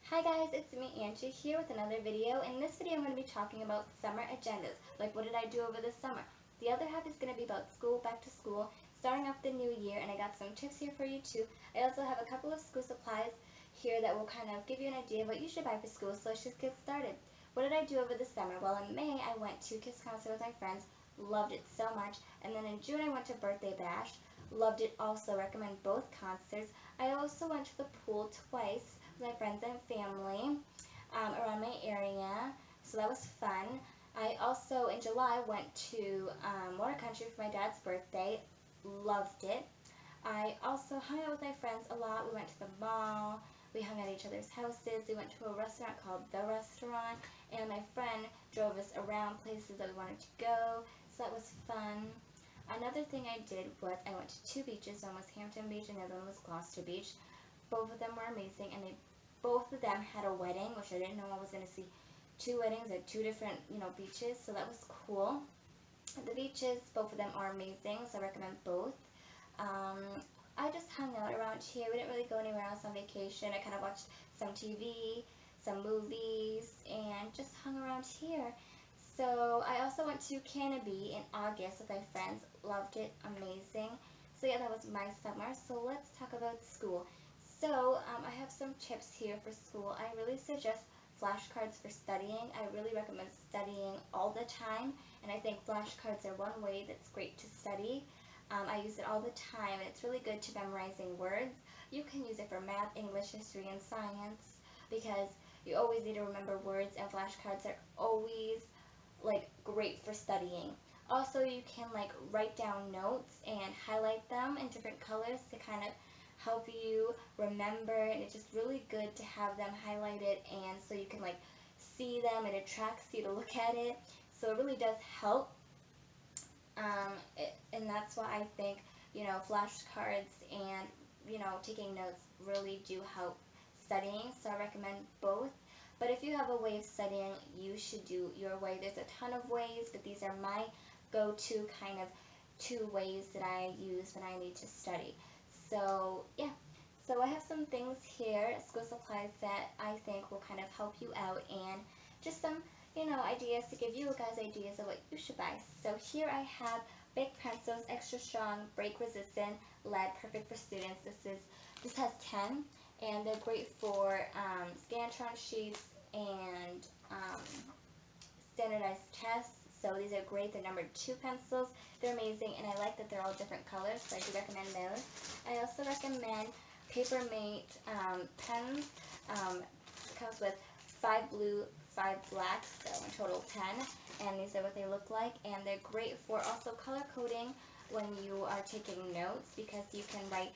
Hi guys, it's me Angie here with another video. In this video I'm going to be talking about summer agendas, like what did I do over the summer. The other half is going to be about school, back to school, starting off the new year, and I got some tips here for you too. I also have a couple of school supplies here that will kind of give you an idea of what you should buy for school, so let's just get started. What did I do over the summer? Well, in May I went to Kiss concert with my friends, loved it so much, and then in June I went to Birthday Bash, loved it also, recommend both concerts. I also went to the pool twice with my friends and family around my area, so that was fun. I also, in July, went to Motor Country for my dad's birthday, loved it. I also hung out with my friends a lot. We went to the mall, we hung at each other's houses, we went to a restaurant called The Restaurant, and my friend drove us around places that we wanted to go, so that was fun. Another thing I did was I went to two beaches. One was Hampton Beach and the other one was Gloucester Beach. Both of them were amazing, and both of them had a wedding, which I didn't know I was going to see two weddings at two different, beaches, so that was cool. The beaches, both of them are amazing, so I recommend both. Um, I just hung out around here. We didn't really go anywhere else on vacation. I kind of watched some TV, some movies, and just hung around here. So I also went to Canopy in August with my friends. Loved it. Amazing. So yeah, that was my summer. So let's talk about school. So I have some tips here for school. I really suggest flashcards for studying. I really recommend studying all the time, and I think flashcards are one way that's great to study. I use it all the time, and it's really good to memorizing words. You can use it for math, English, history, and science because you always need to remember words, and flashcards are always great for studying. Also, you can write down notes and highlight them in different colors to kind of help you remember, and it's just really good to have them highlighted, and so you can see them, it attracts you to look at it, so it really does help. And that's why I think flashcards and taking notes really do help studying, so I recommend both. But if you have a way of studying, you should do your way. There's a ton of ways, but these are my go-to kind of two ways that I use when I need to study. So yeah, so I have some things here, school supplies that I think will kind of help you out, and just some ideas to give you guys ideas of what you should buy. So here I have big pencils, extra strong, break resistant, lead, perfect for students. This has 10, and they're great for Scantron sheets and standardized tests. So these are great. They're number 2 pencils. They're amazing, and I like that they're all different colors, so I do recommend those. I also recommend Papermate pens. It comes with 5 blue, 5 black, so in total 10, and these are what they look like, and they're great for also color coding when you are taking notes, because you can write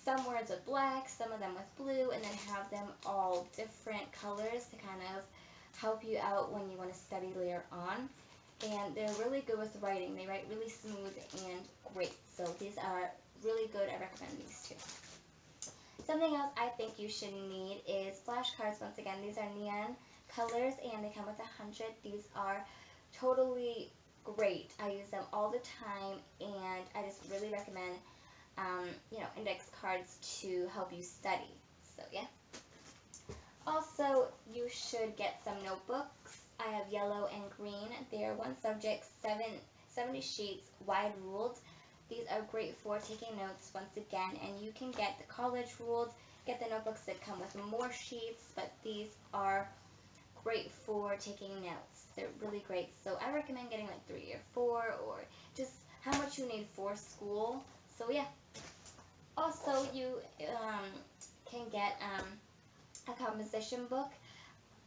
some words with black, some of them with blue, and then have them all different colors to kind of help you out when you want to study later on. And they're really good with writing. They write really smooth and great. So these are really good. I recommend these two. Something else I think you should need is flashcards. Once again, these are neon colors, and they come with 100. These are totally great. I use them all the time, and I just really recommend index cards to help you study. So yeah. Also, you should get some notebooks. I have yellow and green. They are one subject, 70 sheets, wide ruled. These are great for taking notes once again, and you can get the college ruled, get the notebooks that come with more sheets, but these are great for taking notes. They're really great. So I recommend getting 3 or 4, or just how much you need for school. So yeah. Also, you can get a composition book.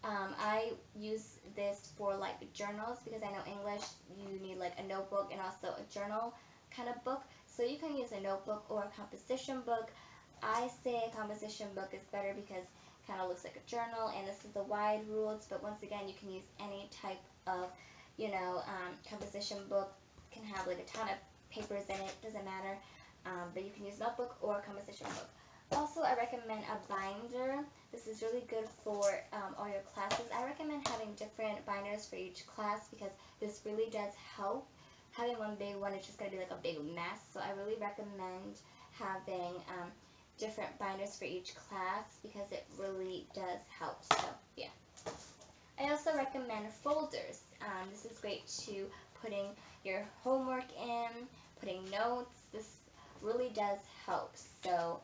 I use this for journals, because I know English you need a notebook and also a journal kind of book. So you can use a notebook or a composition book. I say a composition book is better because it kind of looks like a journal, and this is the wide rules, but once again you can use any type of composition book. It can have a ton of papers in it, doesn't matter, but you can use notebook or a composition book. Also, I recommend a binder. This is really good for all your classes. I recommend having different binders for each class, because this really does help. Having one big one is just going to be a big mess, so I really recommend having different binders for each class because it really does help. So yeah. I also recommend folders. This is great to putting your homework in, putting notes. This really does help. So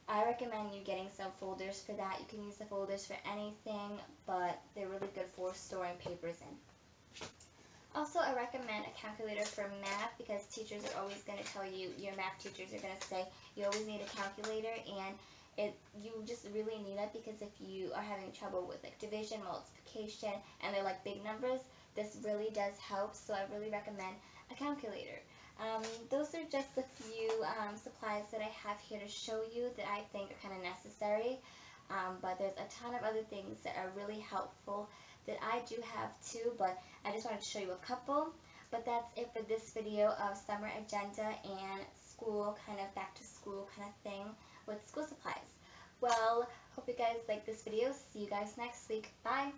I recommend you getting some folders for that. You can use the folders for anything, but they're really good for storing papers in. Also, I recommend a calculator for math because teachers are always going to tell you, your math teachers are going to say, you always need a calculator, and you just really need it because if you are having trouble with like division, multiplication, and they're like big numbers, this really does help, so I really recommend a calculator. Those are just a few supplies that I have here to show you that I think are kind of necessary, but there's a ton of other things that are really helpful that I do have too, but I just wanted to show you a couple. But that's it for this video of summer agenda and school, kind of back to school kind of thing with school supplies. Well, hope you guys like this video. See you guys next week. Bye!